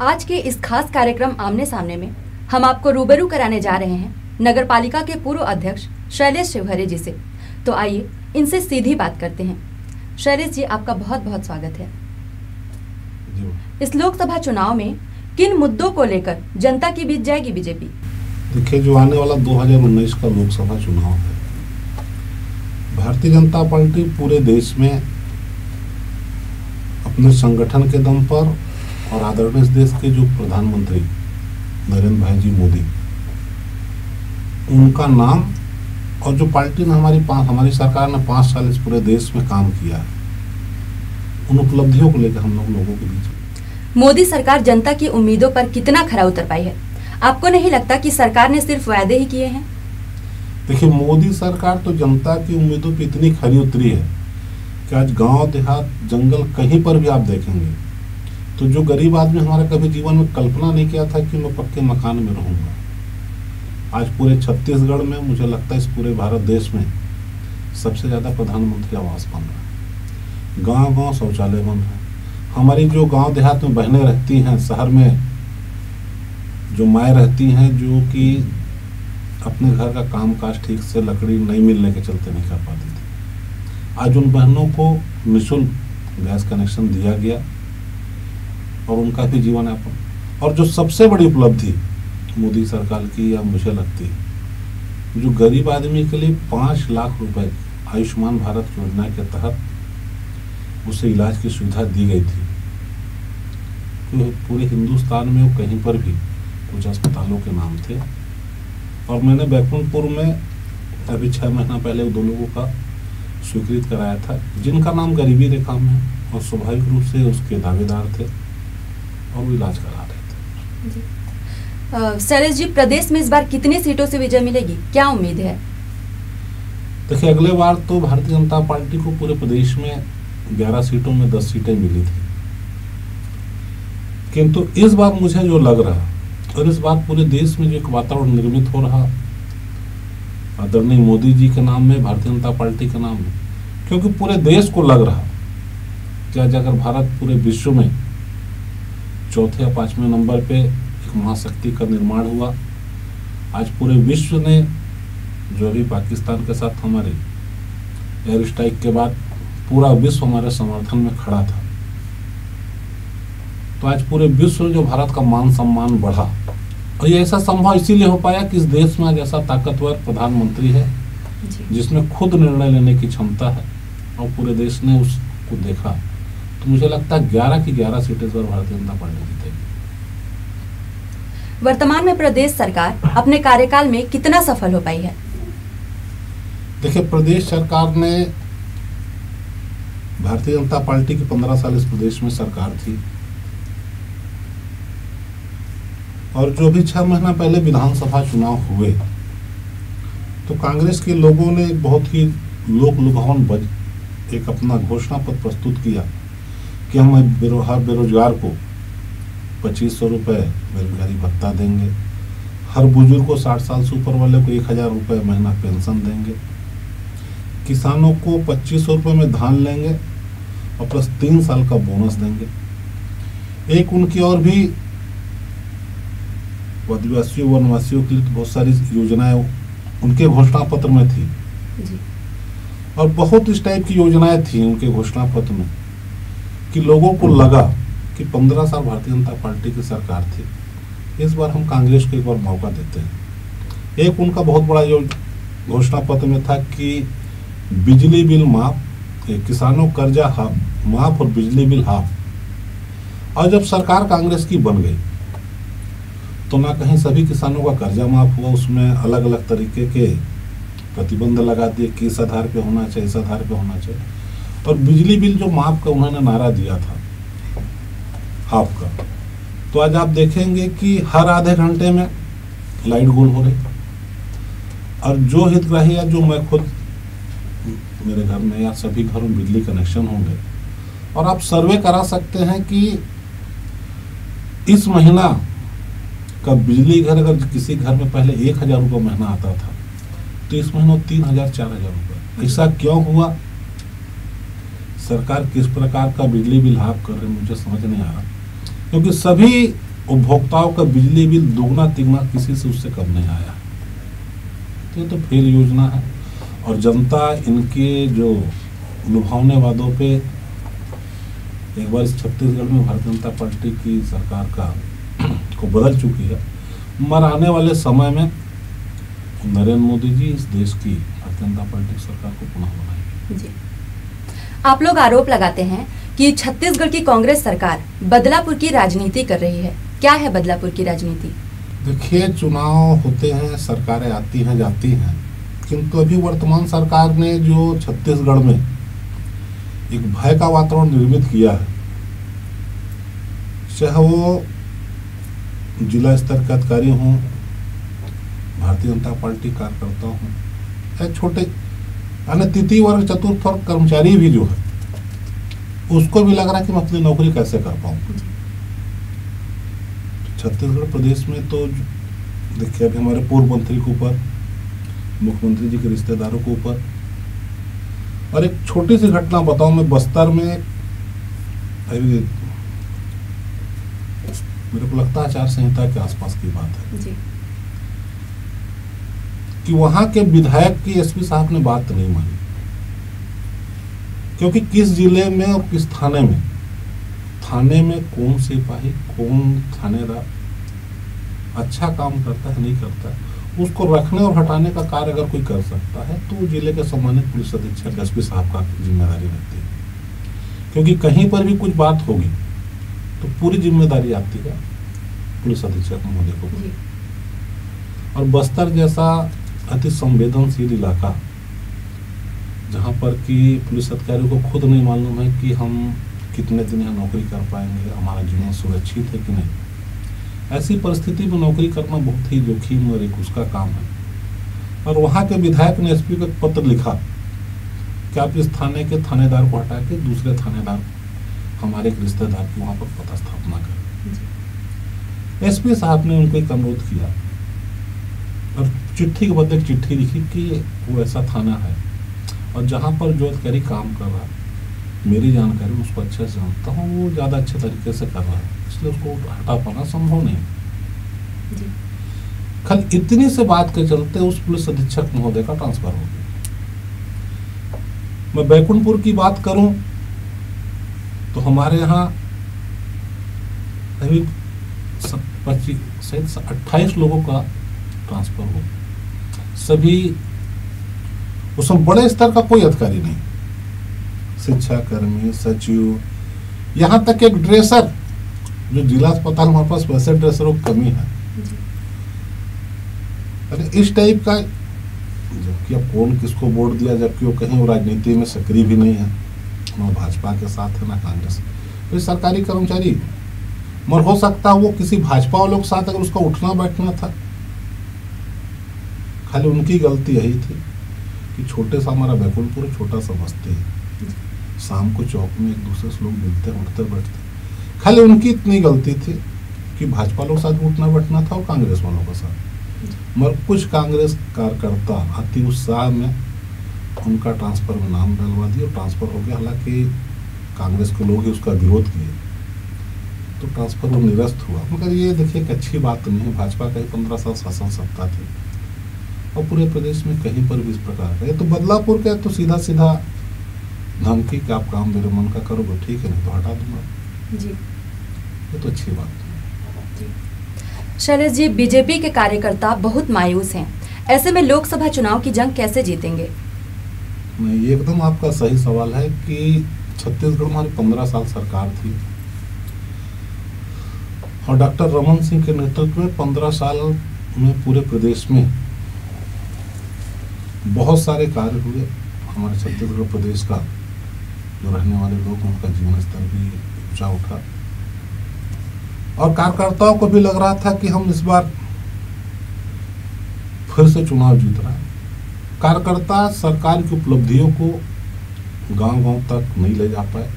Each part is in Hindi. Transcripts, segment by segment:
आज के इस खास कार्यक्रम आमने सामने में हम आपको रूबरू कराने जा रहे हैं नगर पालिका के पूर्व अध्यक्ष शैलेश शिवहरे जी से। तो आइए इनसे सीधी बात करते हैं। शैलेश जी, आपका बहुत बहुत स्वागत है। इस लोकसभा चुनाव में किन मुद्दों को लेकर जनता की बीत जाएगी बीजेपी? देखिए, जो आने वाला 2019 का लोकसभा चुनाव है, भारतीय जनता पार्टी पूरे देश में अपने संगठन के दम पर और आदरणीय देश के जो प्रधानमंत्री नरेंद्र भाई जी मोदी, उनका नाम और जो पार्टी ने हमारी सरकार ने 5 साल इस पूरे देश में काम किया है, उन उपलब्धियों को लेकर हम लोगों के बीच मोदी सरकार जनता की उम्मीदों पर कितना खरा उतर पाई है? आपको नहीं लगता कि सरकार ने सिर्फ वायदे ही किए हैं? देखिए, मोदी सरकार तो जनता की उम्मीदों पर इतनी खरी उतरी है कि आज गांव देहात जंगल कहीं पर भी आप देखेंगे तो जो गरीब आदमी हमारा कभी जीवन में कल्पना नहीं किया था कि मैं पक्के मकान में रहूंगा, आज पूरे छत्तीसगढ़ में मुझे लगता है इस पूरे भारत देश में सबसे ज़्यादा प्रधानमंत्री आवास बन रहा है। गांव गांव शौचालय बन रहा है। हमारी जो गांव देहात में बहनें रहती हैं, शहर में जो माएँ रहती हैं, जो कि अपने घर का कामकाज ठीक से लकड़ी नहीं मिलने के चलते नहीं कर पाती थी, आज उन बहनों को निःशुल्क गैस कनेक्शन दिया गया और उनका भी जीवन यापन। और जो सबसे बड़ी उपलब्धि मोदी सरकार की या मुझे लगती है, जो गरीब आदमी के लिए 5 लाख रुपए आयुष्मान भारत योजना के तहत उसे इलाज की सुविधा दी गई थी। तो पूरे हिंदुस्तान में वो कहीं पर भी कुछ अस्पतालों के नाम थे। और मैंने बैकुंठपुर में अभी 6 महीना पहले 2 लोगों का स्वीकृत कराया था, जिनका नाम गरीबी रेखा में है और स्वाभाविक रूप से उसके दावेदार थे और वो इलाज करा रहे थे। शैलेश जी, प्रदेश में इस बार कितनी सीटों से विजय मिलेगी, क्या उम्मीद है? देखिए, अगले बार तो भारतीय जनता पार्टी को पूरे प्रदेश में 11 सीटों में 10 सीटें मिली थी, किंतु इस बार मुझे जो लग रहा और इस बार पूरे देश में जो एक वातावरण निर्मित हो रहा आदरणीय मोदी जी के नाम में, भारतीय जनता पार्टी के नाम में, क्योंकि पूरे देश को लग रहा कि आज अगर भारत पूरे विश्व में 4थे या 5वें नंबर पे एक महाशक्ति का निर्माण हुआ, आज पूरे विश्व ने जो अभी पाकिस्तान के साथ हमारे एयर स्ट्राइक के बाद पूरा विश्व हमारे समर्थन में खड़ा था, तो आज पूरे विश्व में जो भारत का मान सम्मान बढ़ा। और ये ऐसा संभव इसीलिए हो पाया कि इस देश में आज ऐसा ताकतवर प्रधानमंत्री है जिसमें खुद निर्णय लेने की क्षमता है और पूरे देश ने उसको देखा। तो मुझे लगता है 11 की 11 सीटें पर भारतीय जनता पार्टी जीतेगी। वर्तमान में प्रदेश सरकार अपने कार्यकाल में कितना सफल हो पाई है? देखिए, प्रदेश सरकार ने, भारतीय जनता पार्टी की 15 साल इस प्रदेश में सरकार थी और जो भी 6 महीना पहले विधानसभा चुनाव हुए तो कांग्रेस के लोगों ने बहुत ही लोक लुभावन एक अपना घोषणा पत्र प्रस्तुत किया कि हम हर बेरोजगार को 2500 रुपये बेरोजगारी भत्ता देंगे, हर बुजुर्ग को 60 साल से ऊपर वाले को 1000 रुपये महीना पेंशन देंगे, किसानों को 2500 रुपये में धान लेंगे और प्लस 3 साल का बोनस देंगे। एक उनकी और भी आदिवासियों वनवासियों के लिए तो बहुत सारी योजनाएं उनके घोषणा पत्र में थी जी। और बहुत इस टाइप की योजनाएं थी उनके घोषणा पत्र में कि लोगों को लगा कि 15 साल भारतीय जनता पार्टी की सरकार थी, इस बार हम कांग्रेस को एक बार मौका देते हैं। एक उनका बहुत बड़ा जो घोषणा पत्र में था कि बिजली बिल माफ, किसानों कर्जा माफ और बिजली बिल हाफ। और जब सरकार कांग्रेस की बन गई तो ना कहीं सभी किसानों का कर्जा माफ हुआ, उसमें अलग अलग तरीके के प्रतिबंध लगा दिए कि इस आधार पे होना चाहिए, इस आधार पे होना चाहिए। और बिजली बिल जो माफ का उन्होंने नारा दिया था हाफ का, तो आज आप देखेंगे कि हर आधे घंटे में लाइट गुल हो रही। और जो हितग्राही या जो मैं खुद मेरे घर में या सभी घरों में बिजली कनेक्शन होंगे और आप सर्वे करा सकते हैं कि इस महीना का बिजली घर अगर किसी घर में पहले 1000 रुपये महीना आता था तो इस महीने 3000-4000 रुपये। ऐसा क्यों हुआ? सरकार किस प्रकार का बिजली बिल हाफ कर रही है मुझे समझ नहीं आ रहा, क्योंकि सभी उपभोक्ताओं का बिजली बिल दोगुना तिगुना किसी से उससे कम नहीं आया। तो ये तो फेल योजना है और जनता इनके जो लुभावने वादों पे एक बार इस छत्तीसगढ़ में भारतीय जनता पार्टी की सरकार का को बदल चुकी है। मगर आने वाले समय में नरेंद्र मोदी जी इस देश की भारतीय जनता पार्टी की सरकार को पुनः बनाएंगे। जी, आप लोग आरोप लगाते हैं कि छत्तीसगढ़ की कांग्रेस सरकार बदलापुर की राजनीति कर रही है। क्या है बदलापुर की राजनीति? देखिए, चुनाव होते हैं, सरकारें आती हैं जाती हैं, किंतु अभी वर्तमान सरकार ने जो छत्तीसगढ़ में एक भय का वातावरण निर्मित किया है, चाहे वो जिला स्तर के अधिकारी हों, भारतीय जनता पार्टी कार्यकर्ता हों, या छोटे अन्य तृतीय वर्ग चतुर्थ वर्ग कर्मचारी भी जो है, उसको भी लग रहा है कि मैं अपनी नौकरी कैसे कर पाऊँ। छत्तीसगढ़ प्रदेश में तो देखिए अभी हमारे पूर्व मंत्री के ऊपर, मुख्यमंत्री जी के रिश्तेदारों के ऊपर, और एक छोटी सी घटना बताऊं, मैं बस्तर में अभी मेरे को लगता है आचार संहिता के आसपास की बात है जी। कि वहां के विधायक की एसपी साहब ने बात नहीं मानी, क्योंकि किस जिले में और किस थाने में कौन सिपाही कौन थानेदार अच्छा काम करता है नहीं करता है, उसको रखने और हटाने का कार्य अगर कोई कर सकता है तो जिले के सम्मानित पुलिस अधीक्षक एसपी साहब का जिम्मेदारी रहती है। क्योंकि कहीं पर भी कुछ बात होगी तो पूरी जिम्मेदारी आती है पुलिस अधीक्षक महोदय को। और बस्तर जैसा अति संवेदनशील इलाका, जहाँ पर कि पुलिस अधिकारियों को खुद नहीं मालूम है कि हम कितने दिन यहाँ नौकरी कर पाएंगे, हमारा जीवन सुरक्षित है कि नहीं, ऐसी परिस्थिति में नौकरी करना बहुत ही जोखिम और एक उसका काम है। और वहाँ के विधायक ने एसपी को पत्र लिखा कि आप इस थाने के थानेदार को हटा के दूसरे थानेदार, हमारे एक रिश्तेदार की वहाँ पर पदस्थापना करें। एसपी साहब ने उनको एक अनुरोध किया और चिट्ठी के बदले चिट्ठी लिखी कि वो ऐसा थाना है और जहाँ पर जो अधिकारी काम कर रहा है, मेरी जानकारी में उसको अच्छे से जानता हूँ, वो ज़्यादा अच्छे तरीके से कर रहा है, इसलिए उसको हटा पाना संभव नहीं। खाली इतनी से बात के चलते उस पुलिस अधीक्षक महोदय का ट्रांसफर हो गया। मैं बैकुंठपुर की बात करूं तो हमारे यहाँ अभी 28 लोगों का ट्रांसफर हो, सभी उसमें बड़े स्तर का कोई अधिकारी नहीं, शिक्षा कर्मी, सचिव, यहाँ तक एक ड्रेसर, जो जिला अस्पताल हमारे पास वैसे ड्रेसरों की कमी है। अरे इस टाइप का, जबकि अब कौन किसको वोट दिया, जबकि वो कहीं वो राजनीति में सक्रिय भी नहीं है, ना भाजपा के साथ है ना कांग्रेस। तो सरकारी कर्मचारी, मगर हो सकता है वो किसी भाजपा वालों के साथ अगर उसका उठना बैठना था, खाली उनकी गलती यही थी कि छोटे सा हमारा बैकुंठपुर छोटा सा बस्ती है, शाम को चौक में एक दूसरे से लोग मिलते उठते बैठते, खाली उनकी इतनी गलती थी कि भाजपा लोग साथ उठना बैठना था और कांग्रेस वालों के साथ। मगर कुछ कांग्रेस कार्यकर्ता अति उत्साह में उनका ट्रांसफर में नाम डलवा दिया और ट्रांसफर हो गया। हालांकि कांग्रेस के लोग ही उसका विरोध किए तो ट्रांसफर वो निरस्त हुआ। मगर ये देखिए एक अच्छी बात नहीं है, भाजपा का ही 15 साल शासन सत्ता थी और पूरे प्रदेश में कहीं पर भी इस प्रकार का। ये तो बदलापुर का तो सीधा सीधा धमकी कि आप काम मेरे मन का करोगे ठीक है, नहीं तो हटा दूंगा जी। ये तो अच्छी बात है। शैलेश जी, बीजेपी के कार्यकर्ता बहुत मायूस हैं, ऐसे में लोकसभा चुनाव की जंग कैसे जीतेंगे? नहीं, एकदम आपका सही सवाल है कि छत्तीसगढ़ में हमारी 15 साल सरकार थी और डॉक्टर रमन सिंह के नेतृत्व में 15 साल में पूरे प्रदेश में बहुत सारे कार्य हुए। हमारे छत्तीसगढ़ प्रदेश का जो रहने वाले लोग, उनका जीवन स्तर भी ऊंचा उठा और कार्यकर्ताओं को भी लग रहा था कि हम इस बार फिर से चुनाव जीत रहे हैं। कार्यकर्ता सरकार की उपलब्धियों को गांव-गांव तक नहीं ले जा पाए,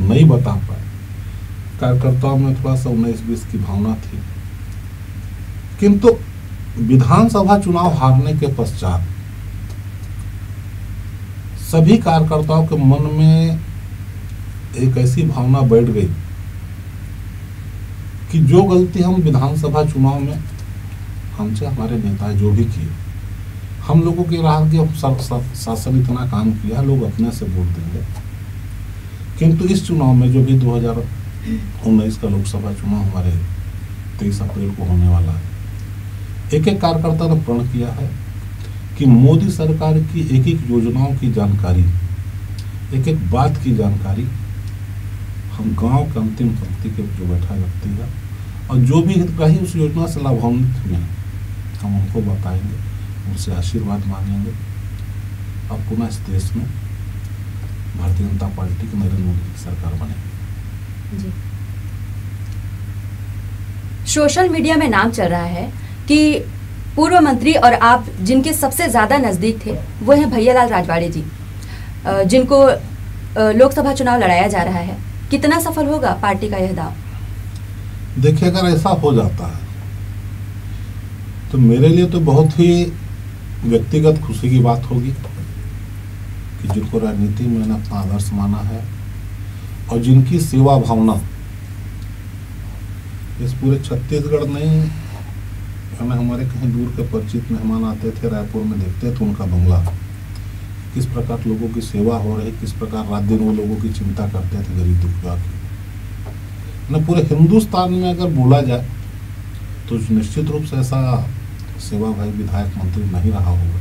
नहीं बता पाए। कार्यकर्ताओं में थोड़ा सा 19-20 की भावना थी, किंतु विधानसभा चुनाव हारने के पश्चात सभी कार्यकर्ताओं के मन में एक ऐसी भावना बैठ गई कि जो गलती हम विधानसभा चुनाव में हमसे हमारे नेता जो भी किए, हम लोगों की राह की शासन इतना काम किया, लोग अपने से वोट देंगे। किंतु इस चुनाव में जो भी 2019 का लोकसभा चुनाव हमारे 23 अप्रैल को होने वाला है, एक एक कार्यकर्ता ने प्रण किया है कि मोदी सरकार की एक एक योजनाओं की जानकारी, एक एक बात की जानकारी हम गांव के अंतिम पंक्ति के जो बैठा व्यक्ति है और जो भी हितग्राही उस योजना से लाभान्वित हुए हैं, हम उनको बताएंगे, उनसे आशीर्वाद मांगेंगे और पुनः इस देश में भारतीय जनता पार्टी की नरेंद्र मोदी की सरकार बनेगी। जी। सोशल मीडिया में नाम चल रहा है कि पूर्व मंत्री और आप जिनके सबसे ज्यादा नजदीक थे वो हैं भैयालाल राजवाड़े जी, जिनको लोकसभा चुनाव लड़ाया जा रहा है। कितना सफल होगा पार्टी का यह दांव? देखिए, अगर ऐसा हो जाता है तो मेरे लिए तो बहुत ही व्यक्तिगत खुशी की बात होगी कि जिनको राजनीति में मैंने अपना आदर्श माना है और जिनकी सेवा भावना इस पूरे छत्तीसगढ़ नहीं, हमारे कहीं दूर के परिचित मेहमान आते थे रायपुर में, देखते थे उनका बंगला, किस प्रकार लोगों की सेवा हो रही, किस प्रकार रात दिन वो लोगों की चिंता करते थे, गरीब दुखिया की। न पूरे हिंदुस्तान में अगर बोला जाए तो निश्चित रूप से ऐसा सेवा भाई विधायक मंत्री नहीं रहा होगा।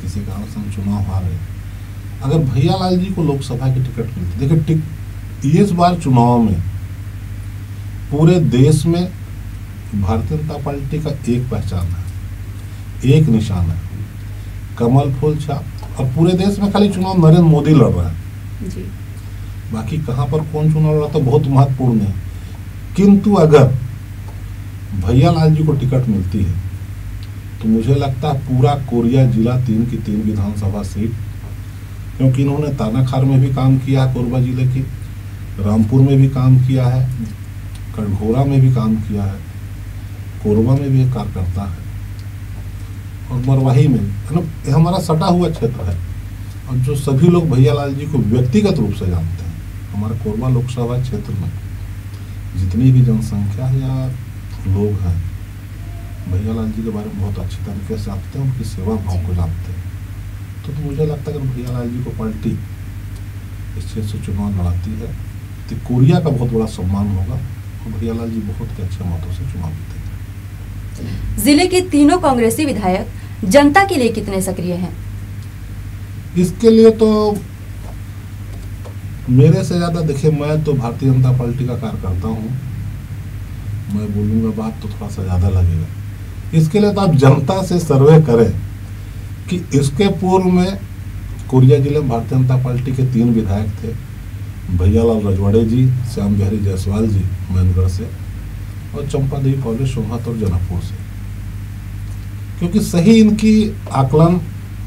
किसी कारण से हम चुनाव हारे, अगर भैयालाल जी को लोकसभा की टिकट मिलती, देखिए इस बार चुनाव में पूरे देश में भारतीय जनता पार्टी का एक पहचान है, एक निशान है, कमल फूल छाप, और पूरे देश में खाली चुनाव नरेंद्र मोदी लड़ रहा है जी। बाकी कहाँ पर कौन चुनाव लड़ रहा तो बहुत महत्वपूर्ण है। किंतु अगर भैयालाल जी को टिकट मिलती है तो मुझे लगता है पूरा कोरिया जिला 3 की 3 विधानसभा सीट, क्योंकि इन्होंने तानाखार में भी काम किया है, कोरबा जिले की, रामपुर में भी काम किया है, कटघोरा में भी काम किया है, कोरबा में भी एक कार्यकर्ता है और मरवाही में, है ना, हमारा सटा हुआ क्षेत्र है। और जो सभी लोग भैयालाल जी को व्यक्तिगत रूप से जानते हैं, हमारे कोरबा लोकसभा क्षेत्र में जितनी भी जनसंख्या है या लोग हैं, भैयालाल जी के बारे में बहुत अच्छी तरीके से जानते हैं, उनकी सेवा भाव को जानते हैं। तो मुझे लगता है अगर भैयालाल जी को पार्टी इस क्षेत्र से चुनाव लड़ाती है तो कोरिया का बहुत बड़ा सम्मान होगा और भैयालाल जी बहुत ही अच्छे मतों से चुनाव जीतेंगे। जिले के तीनों कांग्रेसी विधायक जनता के लिए कितने सक्रिय हैं? इसके लिए तो मेरे से ज्यादा, देखिए मैं तो भारतीय जनता पार्टी का कार्यकर्ता हूँ, मैं बोलूंगा बात तो थोड़ा सा ज्यादा लगेगा। इसके लिए तो आप जनता से सर्वे करें कि इसके पूर्व में कोरिया जिले में भारतीय जनता पार्टी के 3 विधायक थे, भैयालाल राजवाड़े जी, श्याम बिहारी जायसवाल जी मैनगढ़ से और चंपा देवी पौले सोहत और जनकपुर से, क्योंकि सही इनकी आकलन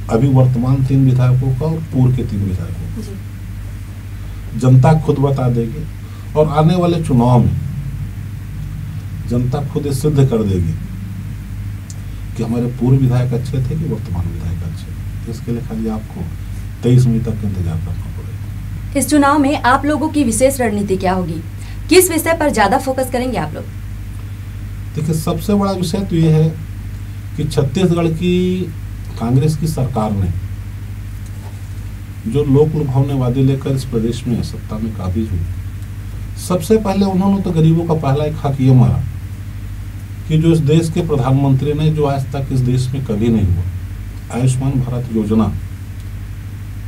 अभी वर्तमान 3 विधायकों का और पूर्व के 3 विधायकों का जनता खुद बता देगी और आने वाले चुनाव में जनता खुद सिद्ध कर देगी कि हमारे पूर्व विधायक अच्छे थे कि वर्तमान विधायक अच्छे थे। इसके लिए खाली आपको 23 मई तक इंतजार करना पड़ेगा। इस चुनाव में आप लोगों की विशेष रणनीति क्या होगी? किस विषय पर ज्यादा फोकस करेंगे आप लोग? देखिए, सबसे बड़ा विषय तो ये है कि छत्तीसगढ़ की कांग्रेस की सरकार ने जो लोक लुभावने वादे लेकर इस प्रदेश में सत्ता में काबिज हुई, सबसे पहले उन्होंने तो गरीबों का पहला एक हक ये मारा कि जो इस देश के प्रधानमंत्री ने, जो आज तक इस देश में कभी नहीं हुआ, आयुष्मान भारत योजना,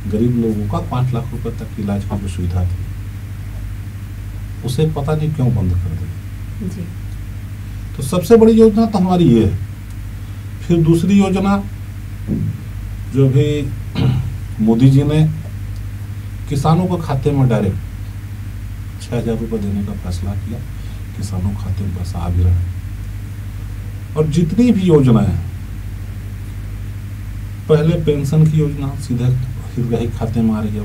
गरीब लोगों का 5 लाख रुपए तक की इलाज की जो सुविधा थी, उसे पता नहीं क्यों बंद कर दी। तो सबसे बड़ी योजना तो हमारी ये है। फिर दूसरी योजना जो भी मोदी जी ने किसानों को खाते में डायरेक्ट 6,000 रुपये देने का फैसला किया, किसानों के खाते में पैसा आ भी रहा है। और जितनी भी योजनाएं हैं, पहले पेंशन की योजना सीधे हितग्राही खाते में आ रही है,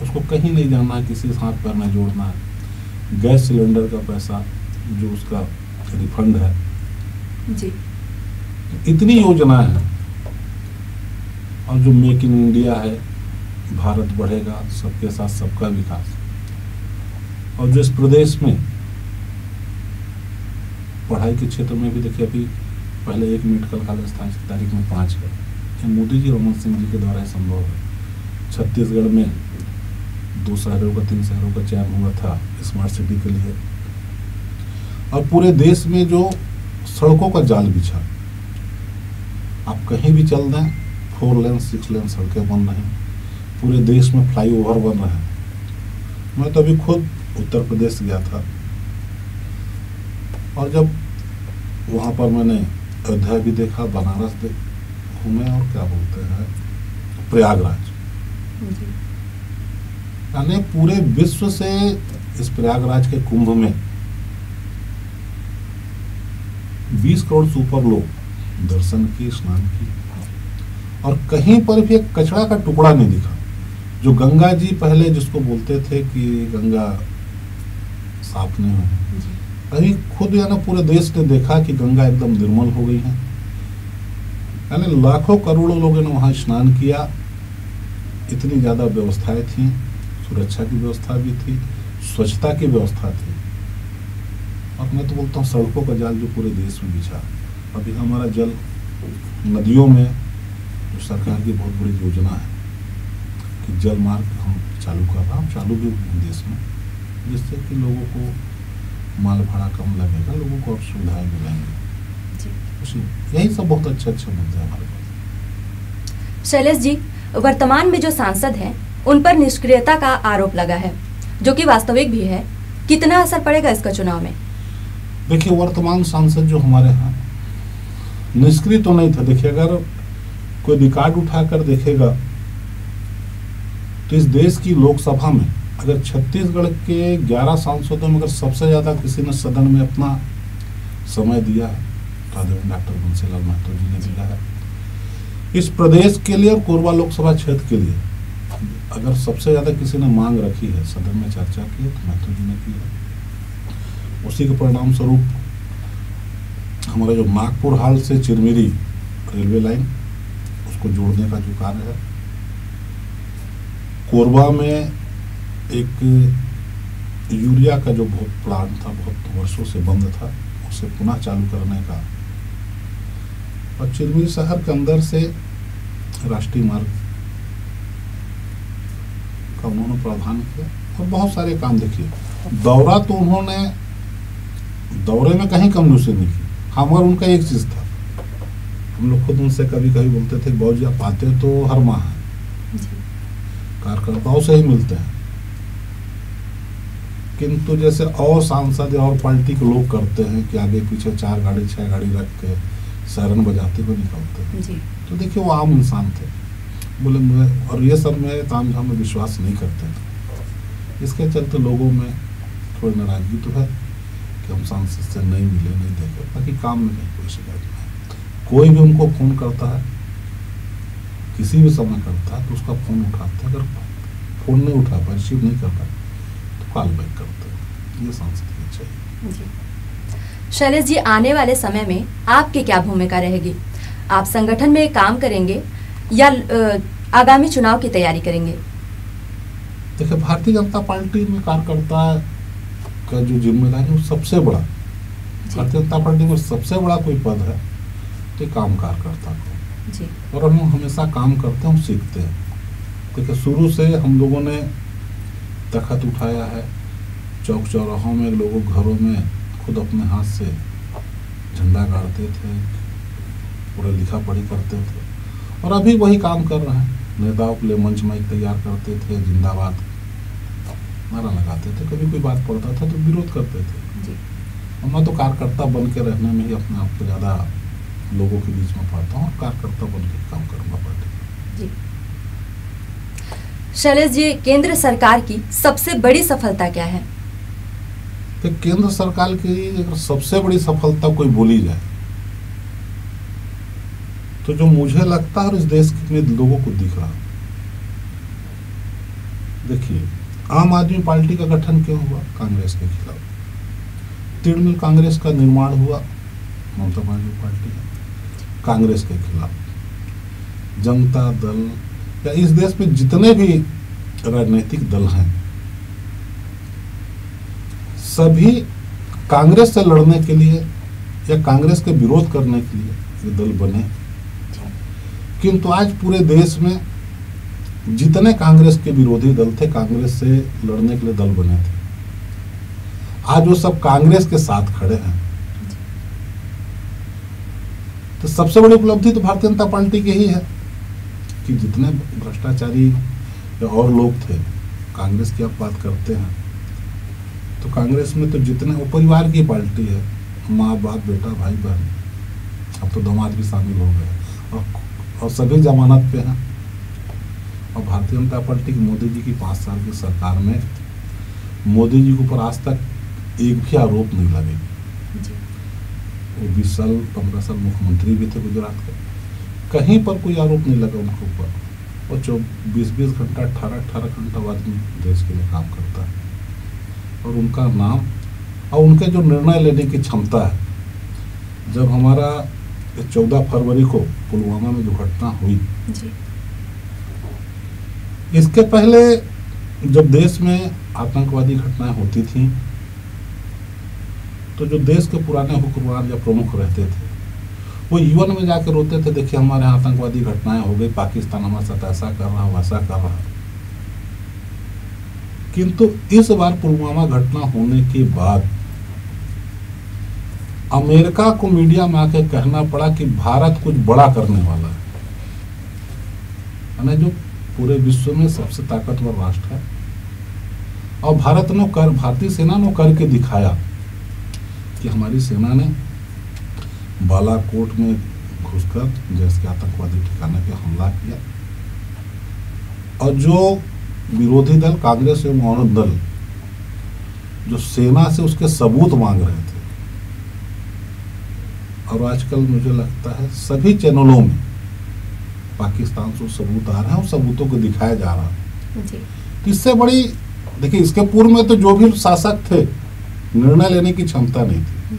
उसको कहीं नहीं जाना है, किसी से हाथ पैर नहीं जोड़ना है। गैस सिलेंडर का पैसा जो उसका रिफंड है जी, इतनी योजनाएं हैं। और जो मेक इन इंडिया है, भारत बढ़ेगा, सबके साथ सबका विकास, और जो इस प्रदेश में पढ़ाई के क्षेत्र में भी देखिए, अभी पहले 1 मेडिकल कॉलेज था, इस तारीख में 5 है। ये मोदी जी, रमन सिंह जी के द्वारा ही संभव है। छत्तीसगढ़ में 2 शहरों का 3 शहरों का चयन हुआ था स्मार्ट सिटी के लिए, और पूरे देश में जो सड़कों का जाल बिछा, आप कहीं भी चल दें 4 लेन 6 लेन सड़कें बन रही हैं, पूरे देश में फ्लाईओवर बन रहे हैं। मैं तो अभी खुद उत्तर प्रदेश गया था, और जब वहाँ पर मैंने अयोध्या भी देखा, बनारस घूमे, और क्या बोलते हैं प्रयागराज, यानी पूरे विश्व से इस प्रयागराज के कुंभ में 20 करोड़ से ऊपर लोग दर्शन किए, स्नान किए, और कहीं पर भी एक कचरा का टुकड़ा नहीं दिखा। जो गंगा जी पहले जिसको बोलते थे कि गंगा साफ नहीं है, अभी खुद यानी पूरे देश ने देखा कि गंगा एकदम निर्मल हो गई है। यानी लाखों करोड़ों लोगों ने वहाँ स्नान किया, इतनी ज़्यादा व्यवस्थाएं थी, सुरक्षा की व्यवस्था भी थी, स्वच्छता की व्यवस्था थी। और मैं तो बोलता हूँ सड़कों का जाल जो पूरे देश में बिछा। अभी हमारा जल नदियों में जो सरकार की बहुत बड़ी योजना है कि जल मार्ग हम चालू कर रहा, हम चालू भी देश में, जिससे कि लोगों को माल भाड़ा कम लगेगा, लोगों को और सुविधाएं मिलेंगी। यही सब बहुत अच्छे मुद्दे हैं हमारे पास। शैलेश जी, वर्तमान में जो सांसद हैं उन पर निष्क्रियता का आरोप लगा है, जो कि वास्तविक भी है। कितना असर पड़ेगा इसका चुनाव में? देखिए, वर्तमान सांसद जो हमारे यहाँ निष्क्रिय तो नहीं था। देखिए, अगर कोई रिकॉर्ड उठाकर देखेगा तो इस देश की लोकसभा में अगर छत्तीसगढ़ के 11 सांसदों में अगर सबसे ज्यादा किसी ने सदन में अपना समय दिया है तो आदरणीय डॉक्टर बंसीलाल महतो जी ने दिया है। इस प्रदेश के लिए और कोरबा लोकसभा क्षेत्र के लिए अगर सबसे ज्यादा किसी ने मांग रखी है, सदन में चर्चा की है, तो महतो जी ने की है। उसी के परिणाम स्वरूप हमारा जो नागपुर हाल से चिरमिरी रेलवे लाइन, उसको जोड़ने का जो कार्य है, कोरबा में एक यूरिया का जो बहुत प्लांट था, बहुत वर्षों से बंद था, उसे पुनः चालू करने का, और चिरमिरी शहर के अंदर से राष्ट्रीय मार्ग का उन्होंने प्रावधान किया, और बहुत सारे काम। देखिए, दौरा तो उन्होंने दौरे में कहीं कमजोरी नहीं की। हाँ, मगर उनका एक चीज था, हम लोग खुद उनसे कभी कभी बोलते थे, बाबू जी आप आते तो हर माह है, कार्यकर्ताओं से ही मिलते हैं, किंतु जैसे और सांसद और पार्टी के लोग करते हैं कि आगे पीछे 4 गाड़ी 6 गाड़ी रख के सायरन बजाते हुए निकलते हैं। तो देखिए, वो आम इंसान थे, बोले मैं, और ये सब में ताम झाम में विश्वास नहीं करते थे। इसके चलते लोगों में थोड़ी नाराजगी तो है कि हम सांसद से नहीं मिले, नहीं देखे। बाकी काम में कहीं कोई शिकायत नहीं। कोई भी उनको फोन करता है, किसी भी समय करता है, तो उसका फोन उठाते हैं। अगर फोन नहीं उठा पाए, रिसीव नहीं कर पाए, तो कॉल बैक करते हैं। ये सांसद की चाहिए। शैलेश जी, आने वाले समय में आपकी क्या भूमिका रहेगी? आप संगठन में काम करेंगे या आगामी चुनाव की तैयारी करेंगे? देखिए, भारतीय जनता पार्टी में कार्यकर्ता का जो जिम्मेदारी है वो सबसे बड़ा, भारतीय जनता पार्टी में सबसे बड़ा कोई पद है तो काम कार्यकर्ता को। और हम हमेशा काम करते हैं, हम सीखते हैं। देखिए, शुरू से हम लोगों ने तख्त उठाया है, चौक चौराहों में, लोगों घरों में खुद अपने हाथ से झंडा गाड़ते थे, पूरा लिखा पढ़ी करते थे, और अभी वही काम कर रहे हैं। नेताओं के लिए मंच माइक तैयार करते थे, जिंदाबाद नारा लगाते थे, कभी कोई बात पड़ता था तो विरोध करते थे। और मैं तो कार्यकर्ता बन के रहने में ही अपने आप को ज़्यादा लोगों के बीच में पाता हूँ, और कार्यकर्ता बन के काम करूँगा पार्टी। शैलेश जी, केंद्र सरकार की सबसे बड़ी सफलता क्या है? तो केंद्र सरकार की अगर सबसे बड़ी सफलता कोई बोली जाए तो जो मुझे लगता है और इस देश में लोगों को दिख रहा, देखिए, आम आदमी पार्टी का गठन क्यों हुआ? कांग्रेस के खिलाफ। तृणमूल कांग्रेस का निर्माण हुआ, ममता बनर्जी पार्टी कांग्रेस के खिलाफ। जनता दल या इस देश में जितने भी राजनीतिक दल हैं, सभी कांग्रेस से लड़ने के लिए या कांग्रेस के विरोध करने के लिए ये दल बने। किंतु आज पूरे देश में जितने कांग्रेस के विरोधी दल थे, कांग्रेस से लड़ने के लिए दल बने थे, आज वो सब कांग्रेस के साथ खड़े हैं। तो सबसे बड़ी उपलब्धि तो भारतीय जनता पार्टी की ही है कि जितने भ्रष्टाचारी या और लोग थे, कांग्रेस की आप बात करते हैं तो कांग्रेस में तो जितने वो परिवार की पार्टी है, माँ बाप बेटा भाई बहन, अब तो दामाद भी शामिल हो गए और सभी जमानत पे हैं। और भारतीय जनता पार्टी की मोदी जी की 5 साल की सरकार में मोदी जी के ऊपर आज तक एक भी आरोप नहीं लगे। वो 20 साल 15 साल मुख्यमंत्री भी थे गुजरात के, कहीं पर कोई आरोप नहीं लगा उनके ऊपर। और जो 20-20 घंटा 18-18 घंटा आदमी देश के लिए काम करता है, और उनका नाम और उनके जो निर्णय लेने की क्षमता है। जब हमारा 14 फरवरी को पुलवामा में जो घटना हुई जी। इसके पहले जब देश में आतंकवादी घटनाएं होती थी तो जो देश के पुराने हुक्मरान या प्रमुख रहते थे वो यूएन में जाकर रोते थे, देखिए हमारे यहाँ आतंकवादी घटनाएं हो गई, पाकिस्तान हमारे साथ ऐसा कर रहा वैसा कर रहा। किंतु इस बार पुलवामा घटना होने के बाद अमेरिका को मीडिया में आके कहना पड़ा कि भारत कुछ बड़ा करने वाला है, जो पूरे विश्व में सबसे ताकतवर राष्ट्र है। और भारतीय सेना ने करके दिखाया कि हमारी सेना ने बालाकोट में घुसकर जैसे के आतंकवादी ठिकाने पे हमला किया। और जो विरोधी दल कांग्रेस एवं और दल जो सेना से उसके सबूत मांग रहे थे, और आजकल मुझे लगता है सभी चैनलों में पाकिस्तान से सबूत आ रहे हैं और सबूतों को दिखाया जा रहा है। इससे बड़ी देखिए, इसके पूर्व में तो जो भी शासक थे निर्णय लेने की क्षमता नहीं थी,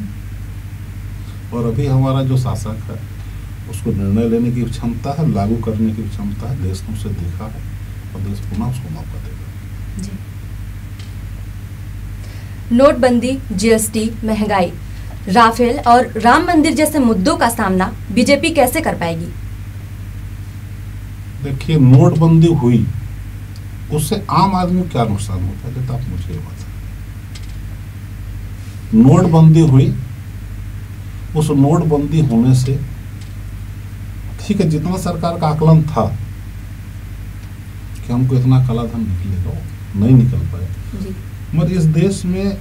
और अभी हमारा जो शासक है उसको निर्णय लेने की क्षमता है, लागू करने की क्षमता है। देश ने उसे देखा है और देश पुनः उसको मौका देगा। नोटबंदी, जीएसटी, महंगाई, राफेल और राम मंदिर जैसे मुद्दों का सामना बीजेपी कैसे कर पाएगी? देखिए, नोटबंदी हुई उससे आम आदमी को क्या नुकसान होता है, तो आप मुझे ये बताएं। नोटबंदी हुई, उस नोटबंदी होने से ठीक है, जितना सरकार का आकलन था कि हमको इतना कालाधन निकलेगा, नहीं निकल पाया। मगर इस देश में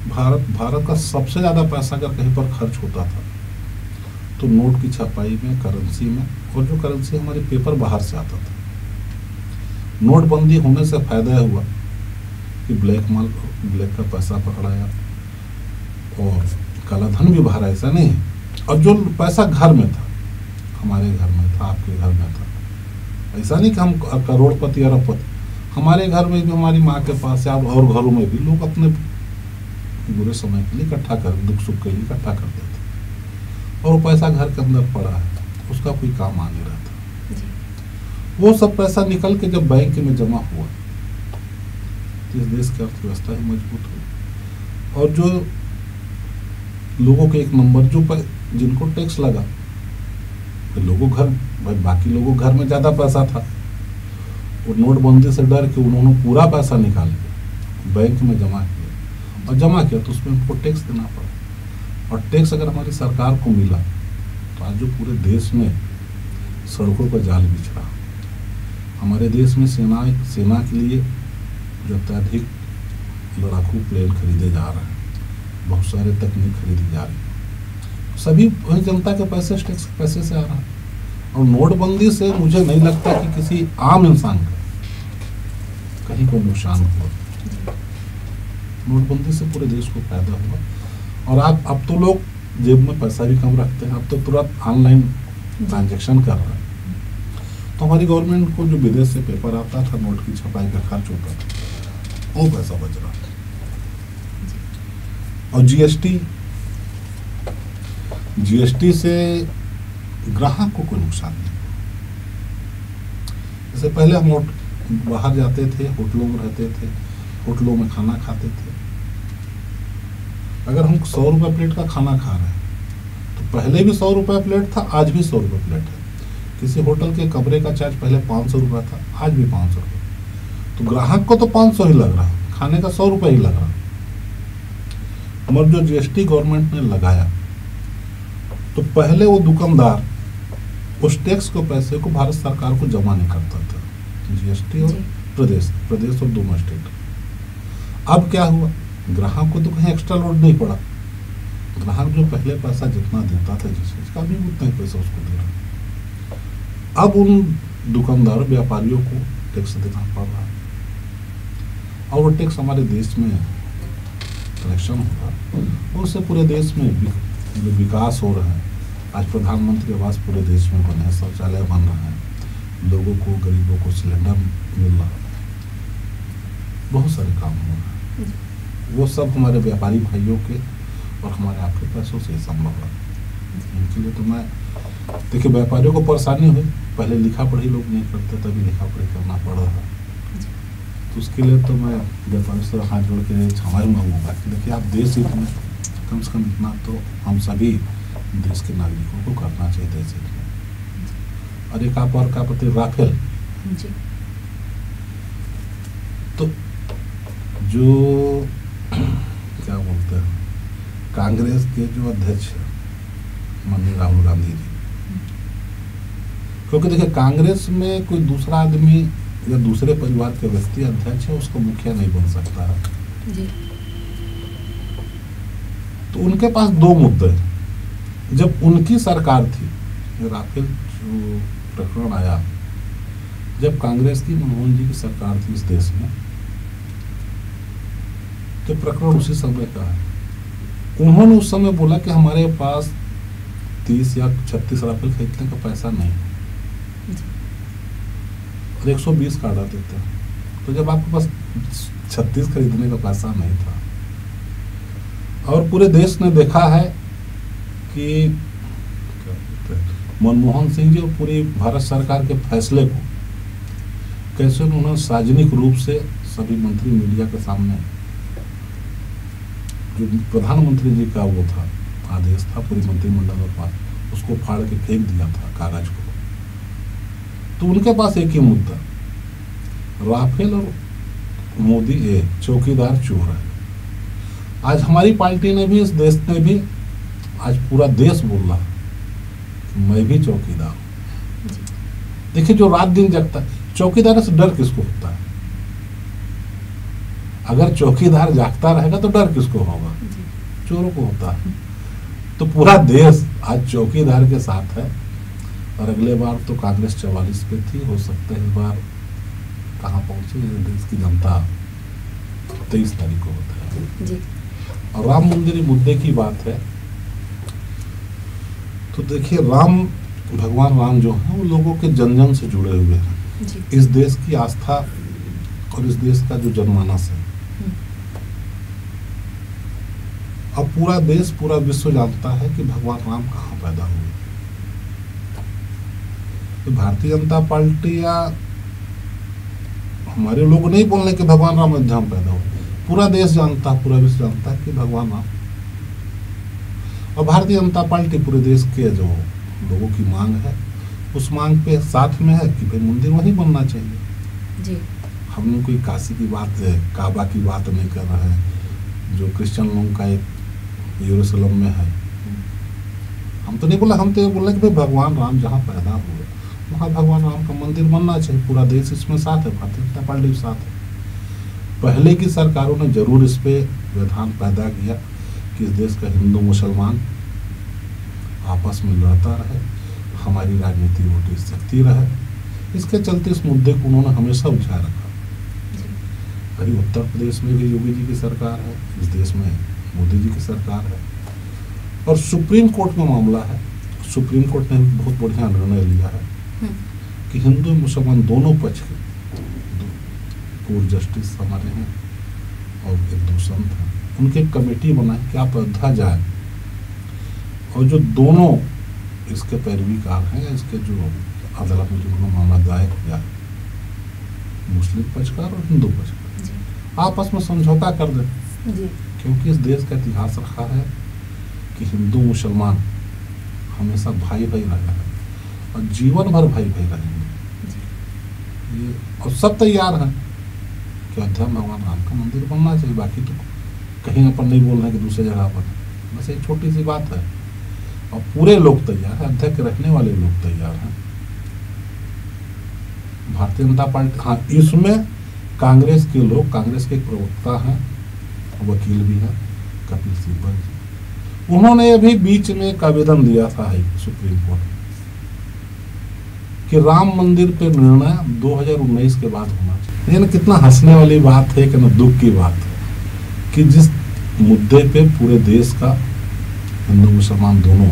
भारत का सबसे ज्यादा पैसा अगर कहीं पर खर्च होता था तो नोट की छपाई में, करेंसी में, और जो करेंसी हमारी पेपर बाहर से आता था। नोटबंदी होने से फायदा हुआ कि ब्लैक का पैसा पकड़ाया और कालाधन भी बाहर, ऐसा नहीं है। और जो पैसा घर में था, हमारे घर में था, आपके घर में था, ऐसा नहीं कि हम करोड़पति अरबपति, हमारे घर में भी, हमारी माँ के पास और घरों में भी लोग अपने बुरे समय के लिए इकट्ठा कर, दुख सुख के लिए इकट्ठा कर देते, और वो पैसा घर के अंदर पड़ा है, उसका कोई काम आ नहीं रहा था। वो सब पैसा निकल के जब बैंक में जमा हुआ तो इस देश की अर्थव्यवस्था ही मजबूत हुई। और जो लोगों के एक नंबर जो जिनको टैक्स लगा, तो लोगों घर, बाकी लोगों घर में ज्यादा पैसा था, और नोटबंदी से डर के उन्होंने पूरा पैसा निकाल के बैंक में जमा किया, और जमा किया तो उसमें उनको टैक्स देना पड़ा। और टैक्स अगर हमारी सरकार को मिला तो आज जो पूरे देश में सड़कों पर जाल बिछ रहा, हमारे देश में सेना के लिए जो अत्यधिक लड़ाकू प्लेन खरीदे जा रहे हैं, बहुत सारे तकनीक खरीदी जा रही है, सभी वही जनता के पैसे, टैक्स के पैसे से आ रहा है। और नोटबंदी से मुझे नहीं लगता कि किसी आम इंसान का कहीं को नुकसान हुआ। नोटबंदी से पूरे देश को फायदा हुआ। और अब तो लोग जेब में पैसा भी कम रखते हैं, अब तो तुरंत ऑनलाइन ट्रांजैक्शन कर रहे हैं। तो हमारी गवर्नमेंट को जो विदेश से पेपर आता था, नोट की छपाई का खर्च होता था, वो पैसा बच रहा है। और जीएसटी से ग्राहक को कोई नुकसान नहीं। जैसे पहले हम बाहर जाते थे, होटलों में रहते थे, होटलों में खाना खाते थे, अगर हम 100 रुपये प्लेट का खाना खा रहे हैं पहले भी 100 रुपये प्लेट था, आज भी 100 रुपये प्लेट है। किसी होटल के कमरे का चार्ज पहले 500 रुपये था, आज भी 500 रुपये। तो ग्राहक को तो 500 ही लग रहा, खाने का 100 रुपये ही लग रहा। मगर जो जीएसटी गवर्नमेंट ने लगाया, तो पहले वो दुकानदार उस टैक्स के पैसे को भारत सरकार को जमा नहीं करता था, जीएसटी और प्रदेश और दोनों स्टेट। अब क्या हुआ, ग्राहक को तो कहीं एक्स्ट्रा लोड नहीं पड़ा। ग्राहक जो पहले पैसा जितना देता था जिस चीज का, अभी उतना ही पैसा उसको दे रहा। अब उन दुकानदारों व्यापारियों को टैक्स देना पड़ रहा है, और वो टैक्स हमारे देश में कलेक्शन हो रहा है, और उससे पूरे देश में जो विकास हो रहा है। आज प्रधानमंत्री आवास पूरे देश में बने हैं, शौचालय बन रहा है, लोगों को, गरीबों को सिलेंडर मिल रहा है, बहुत सारे काम हो रहे हैं। वो सब हमारे व्यापारी भाइयों के और हमारे आपके पैसों से संभव है। इनके लिए तो मैं देखिए, व्यापारियों को परेशानी हुई, पहले लिखा पढ़ी लोग नहीं करते, तभी लिखा पढ़ी करना पड़ रहा है। तो उसके लिए तो मैं व्यापारी से हाथ जोड़ के क्षमा मांगूंगा कि देखिए, आप देश हित में कम से कम इतना तो हम सभी देश के नागरिकों को करना चाहिए देश हित में। और एक आप और का प्रति राफेल, तो जो क्या बोलते हैं, कांग्रेस के जो अध्यक्ष है माननीय राहुल गांधी जी, क्योंकि देखिए कांग्रेस में कोई दूसरा आदमी या दूसरे परिवार के व्यक्ति अध्यक्ष है, उसको मुखिया नहीं बन सकता है जी। तो उनके पास दो मुद्दे, जब उनकी सरकार थी, राफेल जो प्रकरण आया, जब कांग्रेस की, मनमोहन जी की सरकार थी इस देश में, तो प्रकरण उसी समय का है। उन्होंने उस समय बोला कि हमारे पास 30 या 36 राफेल खरीदने का पैसा नहीं, और 120 का ऑर्डर देते हैं। तो जब आपके पास 36 खरीदने का पैसा नहीं था, और पूरे देश ने देखा है कि मनमोहन सिंह जी और पूरी भारत सरकार के फैसले को कैसे उन्होंने सार्वजनिक रूप से सभी मंत्री मीडिया के सामने, जो प्रधानमंत्री जी का वो था आदेश था पूरी मंत्रिमंडल के पास, उसको फाड़ के फेंक दिया था कागज को। तो उनके पास एक ही मुद्दा, राफेल और मोदी चौकीदार चोर है। आज हमारी पार्टी ने भी, इस देश ने भी, आज पूरा देश बोल रहा कि मैं भी चौकीदार हूं। देखिए, जो रात दिन जगता है, चौकीदार से डर किसको होता है? अगर चौकीदार जागता रहेगा तो डर किसको होगा? चोरों को होता है। तो पूरा देश आज चौकीदार के साथ है, और अगले बार तो कांग्रेस 44 पे थी, हो सकता है इस बार कहाँ पहुंचे देश की जनता 23 तारीख को होता है जी। और राम मंदिर मुद्दे की बात है, तो देखिए, भगवान राम जो है वो लोगों के जन जन से जुड़े हुए हैं जी। इस देश की आस्था और इस देश का जो जनमानस है, अब पूरा देश, पूरा विश्व जानता है कि भगवान राम कहाँ पैदा हुए। तो भारतीय जनता पार्टी या हमारे लोग नहीं बोल रहे कि भगवान राम अयोध्या में पैदा हुए, पूरा देश जानता है, पूरा विश्व जानता है कि भगवान राम। और भारतीय जनता पार्टी पूरे देश के जो लोगों की मांग है, उस मांग पे साथ में है कि भाई मंदिर वहीं बनना चाहिए जी। हमने कोई काशी की बात, काबा की बात नहीं कर रहे हैं, जो क्रिश्चियन लोगों का एक यरूशलेम में है। हम तो नहीं बोला, हम तो ये बोला कि भाई भगवान राम जहाँ पैदा हुए वहाँ भगवान राम का मंदिर बनना चाहिए। पूरा देश इसमें साथ है, भारतीय जनता पार्टी साथ है। पहले की सरकारों ने जरूर इस पे व्यवधान पैदा किया कि इस देश का हिंदू मुसलमान आपस में लड़ता रहे, हमारी राजनीति वोटी सकती रहे। इसके चलते इस मुद्दे को उन्होंने हमेशा उलझा रखा। अभी उत्तर प्रदेश में भी योगी जी की सरकार है, इस देश में मोदी जी की सरकार है, और सुप्रीम कोर्ट में मामला है। सुप्रीम कोर्ट ने बहुत बढ़िया निर्णय लिया है कि हिंदू मुसलमान दोनों पक्ष के कोर्ट जस्टिस हमारे हैं और एक दो संत हैं, उनकी एक कमेटी बनाए कि आप अयोध्या जाए, और जो दोनों इसके पैरवीकार हैं, इसके जो अदालत में जो मामला दायर किया, मुस्लिम पक्षकार और हिंदू पक्षकार आपस में समझौता कर दें, क्योंकि इस देश का इतिहास रखा है कि हिंदू मुसलमान हमेशा भाई भाई रहे हैं और जीवन भर भाई भाई रहेंगे। ये और सब तैयार हैं कि अयोध्या में भगवान राम का मंदिर बनना चाहिए। बाकी तो कहीं अपन नहीं बोल रहे कि दूसरी जगह पर, बस एक छोटी सी बात है। और पूरे लोग तैयार हैं, अयोध्या के रहने वाले लोग तैयार हैं। भारतीय जनता पार्टी, हाँ, इसमें कांग्रेस के लोग, कांग्रेस के एक प्रवक्ता हैं, वकील भी हैं, कपिल सिब्बल जी, उन्होंने अभी बीच में एक आवेदन दिया था सुप्रीम कोर्ट में कि राम मंदिर पे निर्णय 2019 के बाद होना चाहिए। ये ना कितना हंसने वाली बात है कि ना दुख की बात है कि जिस मुद्दे पे पूरे देश का हिंदू मुसलमान दोनों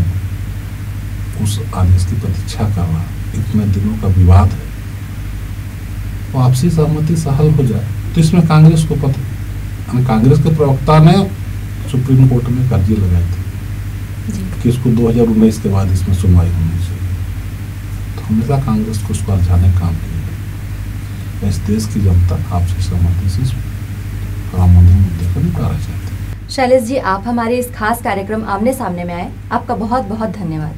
उस आदेश की प्रतीक्षा कर रहा है, इतने दिनों का विवाद है, वो आपसी सहमति से हल हो जाए। तो इसमें कांग्रेस को पता, कांग्रेस के प्रवक्ता ने सुप्रीम कोर्ट में अर्जी लगाई थी कि इसको 2019 के बाद इसमें सुनवाई होनी चाहिए। तो हमेशा कांग्रेस को उस पर जाने काम किया। इस देश की जनता आपसी सहमति से राम मंदिर मुद्दे को निपटारा चाहती है। शैलेश जी, आप हमारे इस खास कार्यक्रम आमने सामने में आए, आपका बहुत बहुत धन्यवाद।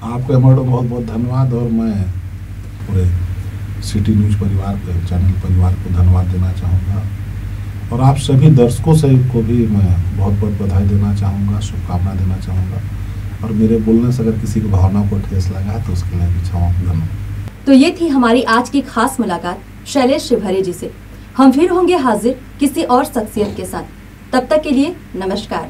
आपको हमारा बहुत बहुत धन्यवाद। और मैं पूरे सिटी न्यूज़ परिवार के चैनल परिवार को धन्यवाद देना चाहूँगा और आप सभी दर्शकों से को भी मैं बहुत बहुत बधाई देना चाहूँगा, शुभकामना देना चाहूँगा। और मेरे बोलने से अगर किसी की भावना को ठेस लगा है तो उसके लिए भी धन्यवाद। तो ये थी हमारी आज की खास मुलाकात शैलेश शिवहरे जी से। हम फिर होंगे हाजिर किसी और शख्सियत के साथ। तब तक के लिए नमस्कार।